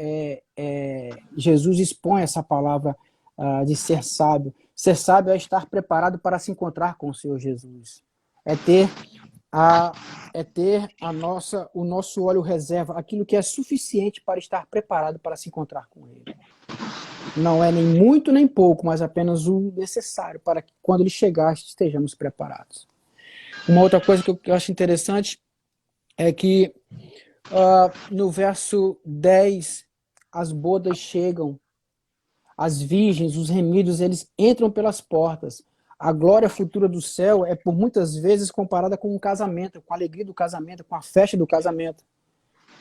Jesus expõe essa palavra de ser sábio. Ser sábio é estar preparado para se encontrar com o Senhor Jesus. É ter o nosso óleo reserva, aquilo que é suficiente para estar preparado para se encontrar com Ele. Não é nem muito nem pouco, mas apenas o necessário para que quando Ele chegar estejamos preparados. Uma outra coisa que eu acho interessante é que no verso 10, as bodas chegam, as virgens, os remidos, eles entram pelas portas. A glória futura do céu é por muitas vezes comparada com um casamento, com a alegria do casamento, com a festa do casamento.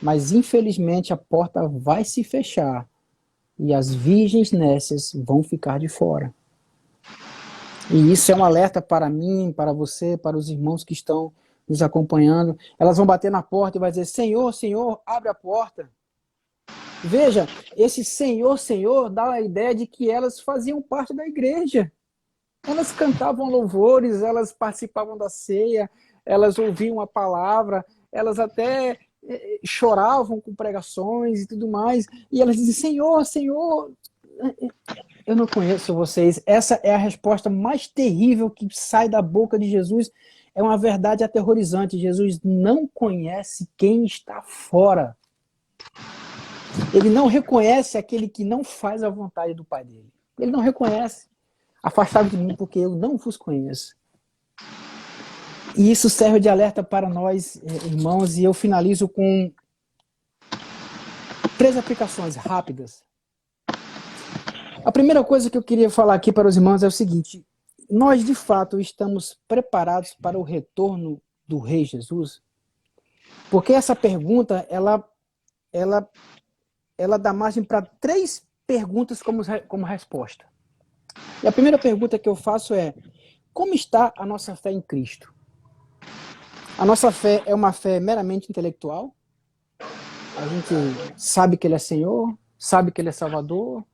Mas infelizmente a porta vai se fechar e as virgens nécias vão ficar de fora. E isso é um alerta para mim, para você, para os irmãos que estão nos acompanhando. Elas vão bater na porta e vai dizer: Senhor, Senhor, abre a porta. Veja, esse Senhor, Senhor dá a ideia de que elas faziam parte da igreja. Elas cantavam louvores, elas participavam da ceia, elas ouviam a palavra, elas até choravam com pregações e tudo mais. E elas dizem: Senhor, Senhor, eu não conheço vocês. Essa é a resposta mais terrível que sai da boca de Jesus. É uma verdade aterrorizante. Jesus não conhece quem está fora. Ele não reconhece aquele que não faz a vontade do Pai dele. Ele não reconhece. Afastado de mim, porque eu não vos conheço. E isso serve de alerta para nós, irmãos, e eu finalizo com 3 aplicações rápidas. A primeira coisa que eu queria falar aqui para os irmãos é o seguinte: nós, de fato, estamos preparados para o retorno do Rei Jesus? Porque essa pergunta, ela dá margem para 3 perguntas como resposta. E a primeira pergunta que eu faço é: como está a nossa fé em Cristo? A nossa fé é uma fé meramente intelectual? A gente sabe que Ele é Senhor, sabe que Ele é Salvador,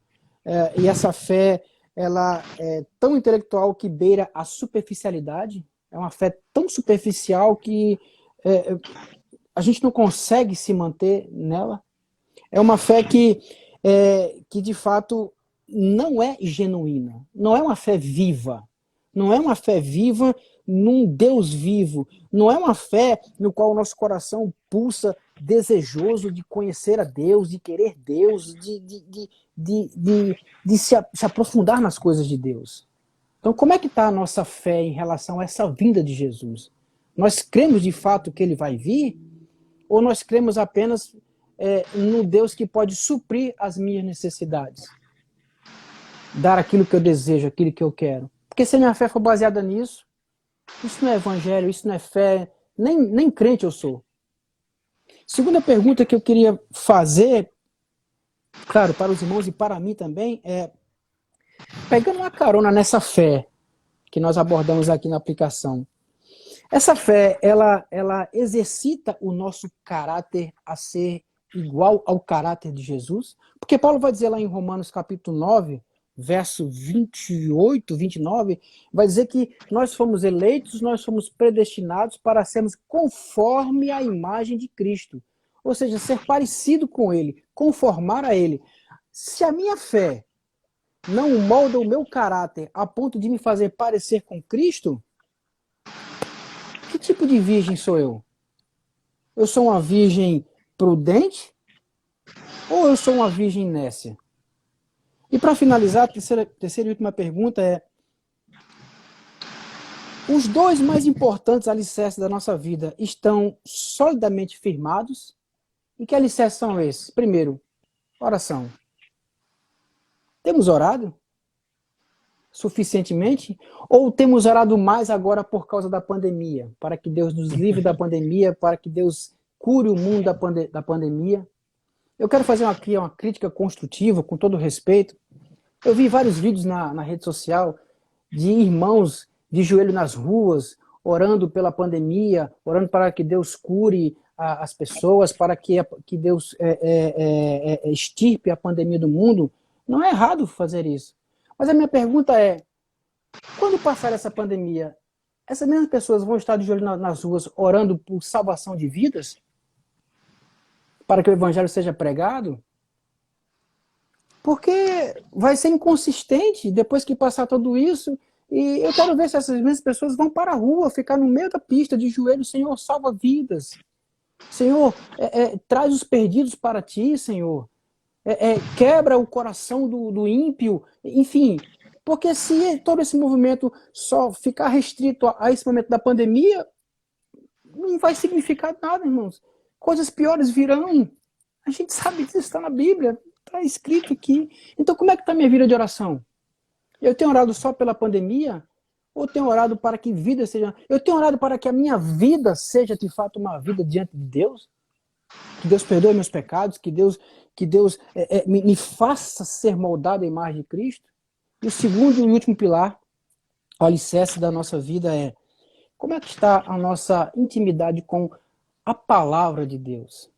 e essa fé, ela é tão intelectual que beira a superficialidade. É uma fé tão superficial que a gente não consegue se manter nela. É uma fé que de fato não é genuína, não é uma fé viva, não é uma fé viva num Deus vivo, não é uma fé no qual o nosso coração pulsa desejoso de conhecer a Deus, de querer Deus, de se aprofundar nas coisas de Deus. Então, como é que está a nossa fé em relação a essa vinda de Jesus? Nós cremos de fato que Ele vai vir? Ou nós cremos apenas no Deus que pode suprir as minhas necessidades? Dar aquilo que eu desejo, aquilo que eu quero. Porque se a minha fé for baseada nisso, Isso não é evangelho, isso não é fé, nem crente eu sou. Segunda pergunta que eu queria fazer, claro, para os irmãos e para mim também, é, pegando uma carona nessa fé que nós abordamos aqui na aplicação, essa fé, ela exercita o nosso caráter a ser igual ao caráter de Jesus? Porque Paulo vai dizer lá em Romanos capítulo 9, verso 28, 29, vai dizer que nós fomos eleitos, nós fomos predestinados para sermos conforme a imagem de Cristo. Ou seja, ser parecido com Ele, conformar a Ele. Se a minha fé não molda o meu caráter a ponto de me fazer parecer com Cristo, que tipo de virgem sou eu? Eu sou uma virgem prudente ou eu sou uma virgem nécia? E para finalizar, a terceira e última pergunta é: os dois mais importantes alicerces da nossa vida estão solidamente firmados? E que alicerces são esses? Primeiro, oração. Temos orado suficientemente? Ou temos orado mais agora por causa da pandemia? Para que Deus nos livre da pandemia, para que Deus cure o mundo da pandemia? Eu quero fazer uma crítica construtiva, com todo respeito. Eu vi vários vídeos na rede social de irmãos de joelho nas ruas, orando pela pandemia, orando para que Deus cure as pessoas, para que Deus extirpe a pandemia do mundo. Não é errado fazer isso. Mas a minha pergunta é, quando passar essa pandemia, essas mesmas pessoas vão estar de joelho nas ruas orando por salvação de vidas? Para que o evangelho seja pregado? Porque vai ser inconsistente depois que passar tudo isso. E eu quero ver se essas mesmas pessoas vão para a rua, ficar no meio da pista de joelho. Senhor, salva vidas. Senhor, traz os perdidos para ti, Senhor. Quebra o coração do ímpio. Enfim, porque se todo esse movimento só ficar restrito a esse momento da pandemia, não vai significar nada, irmãos. Coisas piores virão. A gente sabe disso, está na Bíblia, está escrito aqui. Então, como é que está a minha vida de oração? Eu tenho orado só pela pandemia? Ou tenho orado para que vida seja... Eu tenho orado para que a minha vida seja, de fato, uma vida diante de Deus? Que Deus perdoe meus pecados, que Deus me faça ser moldado à imagem de Cristo? E o segundo e último pilar, o alicerce da nossa vida é: como é que está a nossa intimidade com a palavra de Deus?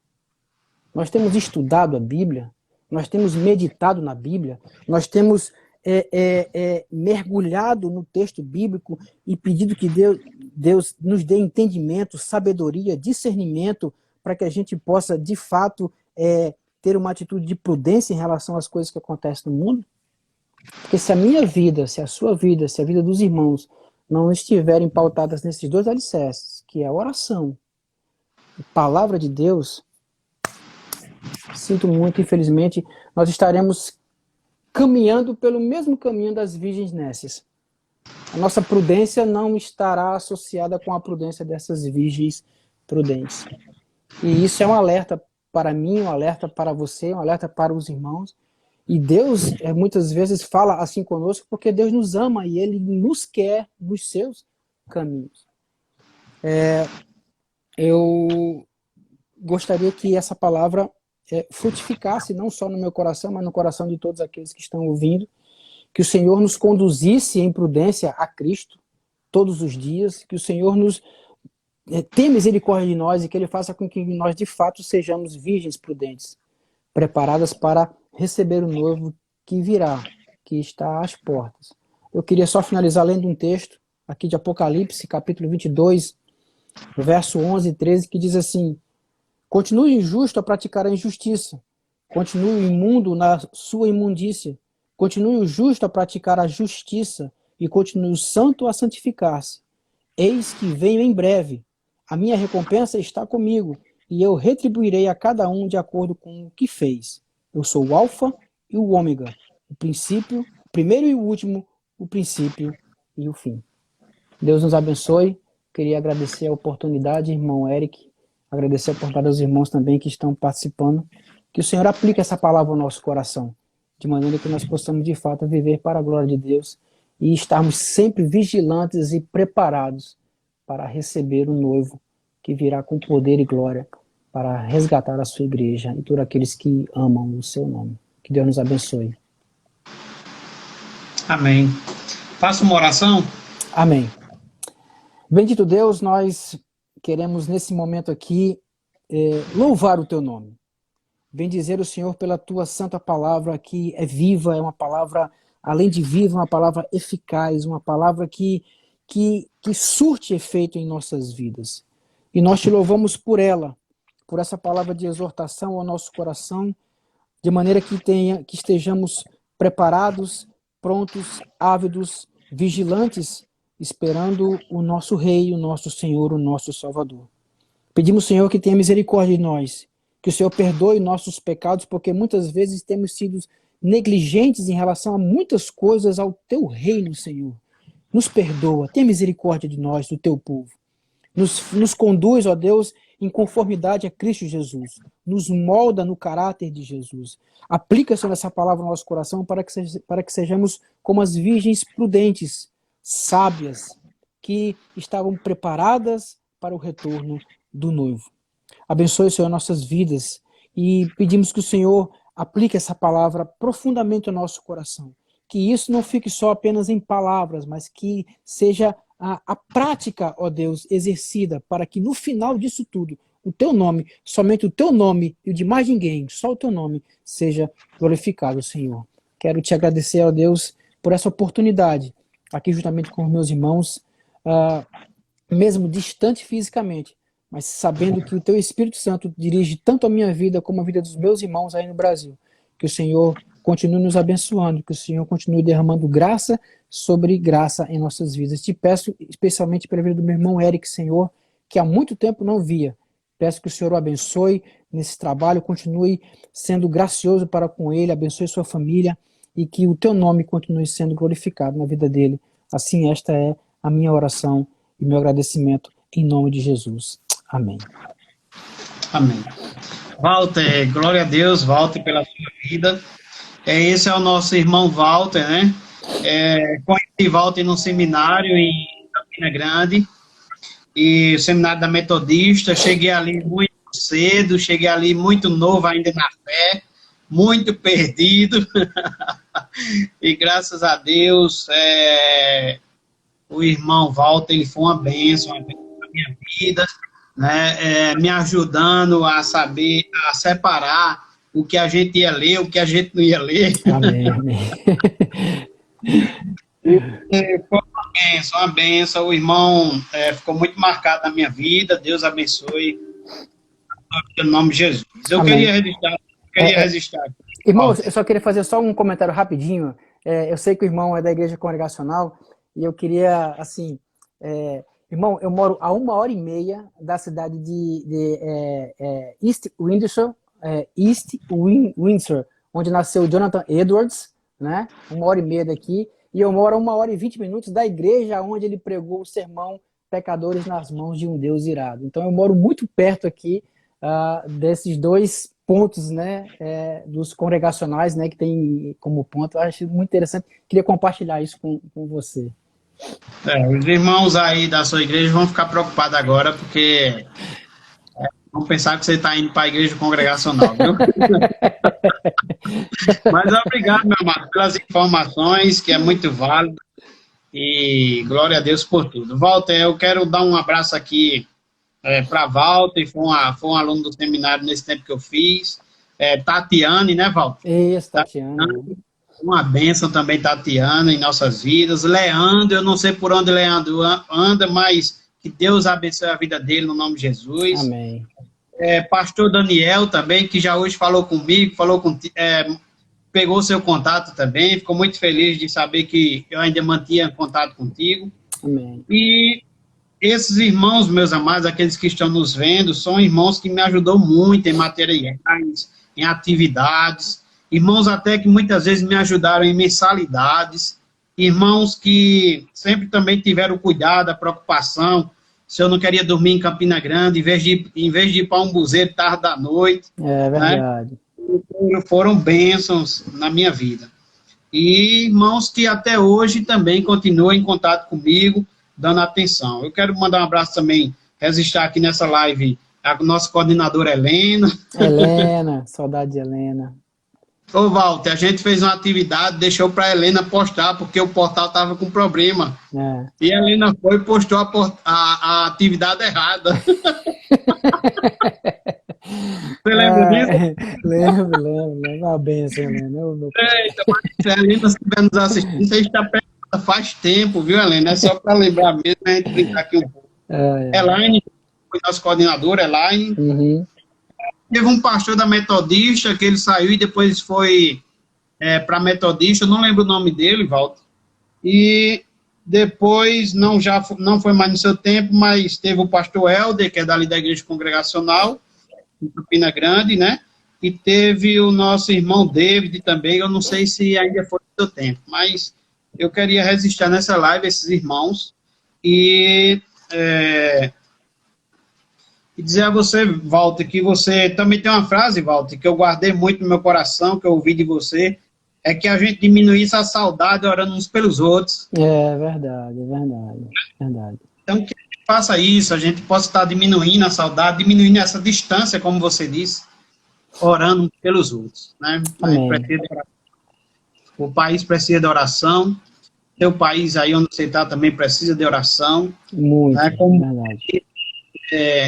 Nós temos estudado a Bíblia, nós temos meditado na Bíblia, nós temos mergulhado no texto bíblico e pedido que Deus nos dê entendimento, sabedoria, discernimento, para que a gente possa, de fato, ter uma atitude de prudência em relação às coisas que acontecem no mundo. Porque se a minha vida, se a sua vida, se a vida dos irmãos não estiverem pautadas nesses dois alicerces, que é a oração e palavra de Deus, sinto muito, infelizmente, nós estaremos caminhando pelo mesmo caminho das virgens nécias. A nossa prudência não estará associada com a prudência dessas virgens prudentes. E isso é um alerta para mim, um alerta para você, um alerta para os irmãos. E Deus muitas vezes fala assim conosco porque Deus nos ama e Ele nos quer nos seus caminhos. Eu gostaria que essa palavra frutificasse não só no meu coração, mas no coração de todos aqueles que estão ouvindo, que o Senhor nos conduzisse em prudência a Cristo todos os dias, que o Senhor nos tenha misericórdia de nós e que Ele faça com que nós de fato sejamos virgens prudentes, preparadas para receber o noivo que virá, que está às portas. Eu queria só finalizar lendo um texto aqui de Apocalipse, capítulo 22, verso 11 e 13, que diz assim: continue injusto a praticar a injustiça, continue o imundo na sua imundícia, continue o justo a praticar a justiça e continue o santo a santificar-se. Eis que venho em breve, a minha recompensa está comigo e eu retribuirei a cada um de acordo com o que fez. Eu sou o Alfa e o Ômega, o princípio, o primeiro e o último, o princípio e o fim. Deus nos abençoe. Queria agradecer a oportunidade, irmão Eric, agradecer a oportunidade aos irmãos também que estão participando. Que o Senhor aplique essa palavra ao nosso coração, de maneira que nós possamos de fato viver para a glória de Deus e estarmos sempre vigilantes e preparados para receber o noivo que virá com poder e glória para resgatar a sua igreja e todos aqueles que amam o seu nome. Que Deus nos abençoe. Amém. Faça uma oração. Amém. Bendito Deus, nós queremos nesse momento aqui louvar o teu nome. Bendizer o Senhor pela tua santa palavra, que é viva, é uma palavra, além de viva, uma palavra eficaz, uma palavra que surte efeito em nossas vidas. E nós te louvamos por ela, por essa palavra de exortação ao nosso coração, de maneira que estejamos preparados, prontos, ávidos, vigilantes, esperando o nosso Rei, o nosso Senhor, o nosso Salvador. Pedimos, Senhor, que tenha misericórdia de nós, que o Senhor perdoe nossos pecados, porque muitas vezes temos sido negligentes em relação a muitas coisas ao teu reino, Senhor. Nos perdoa, tenha misericórdia de nós, do teu povo. Nos conduz, ó Deus, em conformidade a Cristo Jesus. Nos molda no caráter de Jesus. Aplica, Senhor, essa palavra no nosso coração para que sejamos como as virgens prudentes, sábias, que estavam preparadas para o retorno do noivo. Abençoe, Senhor, nossas vidas e pedimos que o Senhor aplique essa palavra profundamente ao nosso coração. Que isso não fique só apenas em palavras, mas que seja a prática, ó Deus, exercida para que no final disso tudo, o teu nome, somente o teu nome e o de mais ninguém, só o teu nome, seja glorificado, Senhor. Quero te agradecer, ó Deus, por essa oportunidade, aqui juntamente com os meus irmãos, mesmo distante fisicamente, mas sabendo que o teu Espírito Santo dirige tanto a minha vida como a vida dos meus irmãos aí no Brasil. Que o Senhor continue nos abençoando, que o Senhor continue derramando graça sobre graça em nossas vidas. Te peço especialmente pela vida do meu irmão Eric, Senhor, que há muito tempo não via. Peço que o Senhor o abençoe nesse trabalho, continue sendo gracioso para com ele, abençoe sua família e que o teu nome continue sendo glorificado na vida dele. Assim, esta é a minha oração e meu agradecimento em nome de Jesus. Amém. Amém. Walter, glória a Deus, Walter, pela sua vida. Esse é o nosso irmão Walter, né? Conheci Walter no seminário em Campina Grande, e o seminário da Metodista. Cheguei ali muito cedo, cheguei ali muito novo ainda na fé, muito perdido. E graças a Deus, o irmão Walter, ele foi uma bênção na minha vida, né? Me ajudando a saber, a separar o que a gente ia ler, o que a gente não ia ler. Amém, amém. Foi uma benção. O irmão ficou muito marcado na minha vida. Deus abençoe. Em nome de Jesus. Eu Amém. queria registrar. Irmão, eu só queria fazer só um comentário rapidinho. Eu sei que o irmão é da igreja congregacional e eu queria, assim... irmão, eu moro a 1h30 da cidade de East Windsor, onde nasceu Jonathan Edwards, né? 1h30 daqui, e eu moro a 1h20 da igreja onde ele pregou o sermão Pecadores nas Mãos de um Deus Irado. Então eu moro muito perto aqui desses dois pontos, né, dos congregacionais, né, que tem como ponto. Eu acho muito interessante, queria compartilhar isso com você. Os irmãos aí da sua igreja vão ficar preocupados agora, porque vão pensar que você está indo para a igreja congregacional, viu? Mas obrigado, meu amado, pelas informações, que é muito válido, e glória a Deus por tudo. Walter, eu quero dar um abraço aqui para Walter, foi um aluno do seminário nesse tempo que eu fiz, Tatiane, né, Walter? Isso, Tatiane. Uma bênção também, Tatiana, em nossas vidas. Leandro, eu não sei por onde Leandro anda, mas que Deus abençoe a vida dele no nome de Jesus. Amém. Pastor Daniel também, que já hoje falou comigo, pegou seu contato também, ficou muito feliz de saber que eu ainda mantinha contato contigo. Amém. E esses irmãos, meus amados, aqueles que estão nos vendo, são irmãos que me ajudou muito em materiais, em atividades, irmãos até que muitas vezes me ajudaram em mensalidades, irmãos que sempre também tiveram cuidado, a preocupação, se eu não queria dormir em Campina Grande, em vez de ir para um buzeiro tarde da noite. É verdade. Né? Foram bênçãos na minha vida. E irmãos que até hoje também continuam em contato comigo, dando atenção. Eu quero mandar um abraço também, registrar aqui nessa live a nossa coordenadora Helena. Helena, saudade de Helena. Ô, Walter, a gente fez uma atividade, deixou para a Helena postar, porque o portal estava com problema. É. E a Helena foi e postou a atividade errada. Você lembra disso? Lembro. Uma benção, Helena. Eita, mas a Helena, se estiver nos assistindo, você está perdendo faz tempo, viu, Helena? É só para lembrar mesmo, a gente brincar aqui um pouco. Elaine, foi nosso coordenador, Elaine. Uhum. Teve um pastor da Metodista que ele saiu e depois foi para a Metodista, eu não lembro o nome dele, Walter. E depois, não foi mais no seu tempo, mas teve o pastor Helder, que é dali da Igreja Congregacional, em Campina Grande, né? E teve o nosso irmão David também, eu não sei se ainda foi no seu tempo, mas eu queria registrar nessa live esses irmãos e dizer a você, Walter, que você também tem uma frase, Walter, que eu guardei muito no meu coração, que eu ouvi de você, é que a gente diminuísse a saudade orando uns pelos outros. É verdade. Então, que a gente faça isso, a gente possa estar diminuindo a saudade, diminuindo essa distância, como você disse, orando uns pelos outros. Né? O país precisa de oração, seu país aí onde você está também precisa de oração. Muito, né? verdade.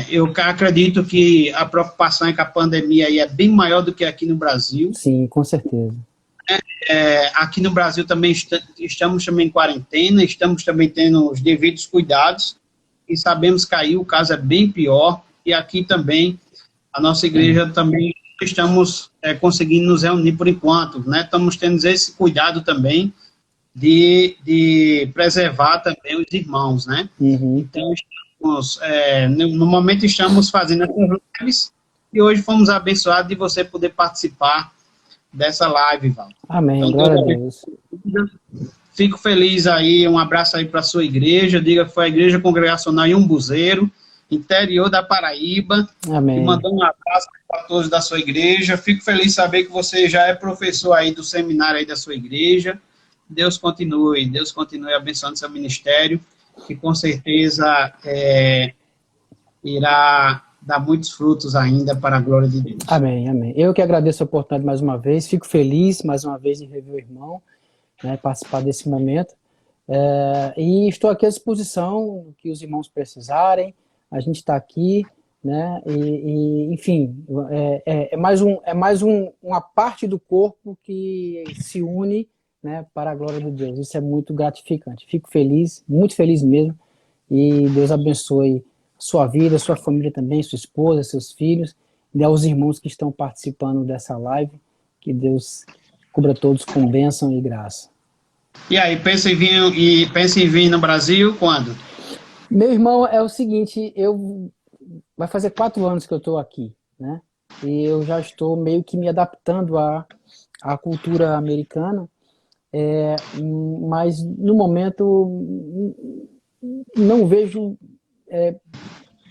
Eu acredito que a preocupação com a pandemia aí é bem maior do que aqui no Brasil. Sim, com certeza. Aqui no Brasil também estamos também em quarentena, estamos também tendo os devidos cuidados e sabemos que aí o caso é bem pior e aqui também a nossa igreja também estamos conseguindo nos reunir por enquanto, né? Estamos tendo esse cuidado também de preservar também os irmãos, né? Uhum. Então, no momento estamos fazendo essas lives e hoje fomos abençoados de você poder participar dessa live, Val. Amém, então, glória a Deus. Fico feliz aí, um abraço aí para a sua igreja, diga que foi a Igreja Congregacional em Umbuzeiro, interior da Paraíba. Amém. E mandando um abraço para todos da sua igreja. Fico feliz de saber que você já é professor aí do seminário aí da sua igreja. Deus continue abençoando seu ministério, que com certeza irá dar muitos frutos ainda para a glória de Deus. Amém. Eu que agradeço a oportunidade mais uma vez, fico feliz mais uma vez de rever o irmão, né, participar desse momento, e estou aqui à disposição, que os irmãos precisarem, a gente está aqui, né, enfim, é mais uma parte do corpo que se une, né, para a glória de Deus. Isso é muito gratificante. Fico feliz, muito feliz mesmo, e Deus abençoe sua vida, sua família também, sua esposa, seus filhos, e aos irmãos que estão participando dessa live, que Deus cubra todos com bênção e graça. E aí, pensa em vir no Brasil quando? Meu irmão, é o seguinte, vai fazer 4 anos que eu estou aqui, né? E eu já estou meio que me adaptando à cultura americana, mas no momento não vejo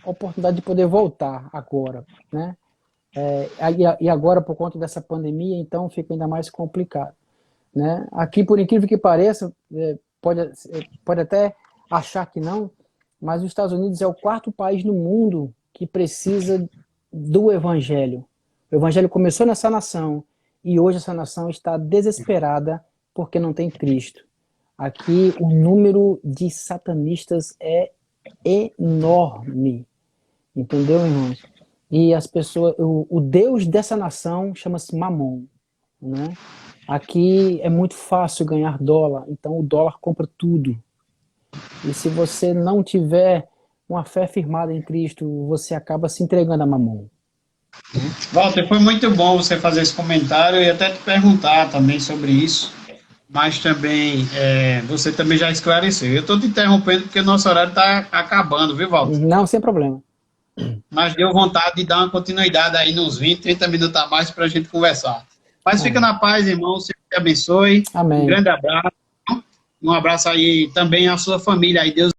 oportunidade de poder voltar agora, né? E agora, por conta dessa pandemia, então fica ainda mais complicado, né? Aqui, por incrível que pareça, pode até achar que não, mas os Estados Unidos é o 4º país no mundo que precisa do Evangelho. O Evangelho começou nessa nação e hoje essa nação está desesperada porque não tem Cristo. Aqui o número de satanistas é enorme, entendeu, irmãos? E as pessoas, o Deus dessa nação chama-se Mamon, né? Aqui é muito fácil ganhar dólar, então o dólar compra tudo. E se você não tiver uma fé firmada em Cristo, você acaba se entregando a Mamon. Walter, foi muito bom você fazer esse comentário e até te perguntar também sobre isso, mas também você também já esclareceu. Eu estou te interrompendo porque o nosso horário está acabando, viu, Walter? Não, sem problema. Mas deu vontade de dar uma continuidade aí nos 20, 30 minutos a mais para a gente conversar. Mas fica na paz, irmão, Deus te abençoe. Amém. Um grande abraço. Um abraço aí também à sua família aí, Deus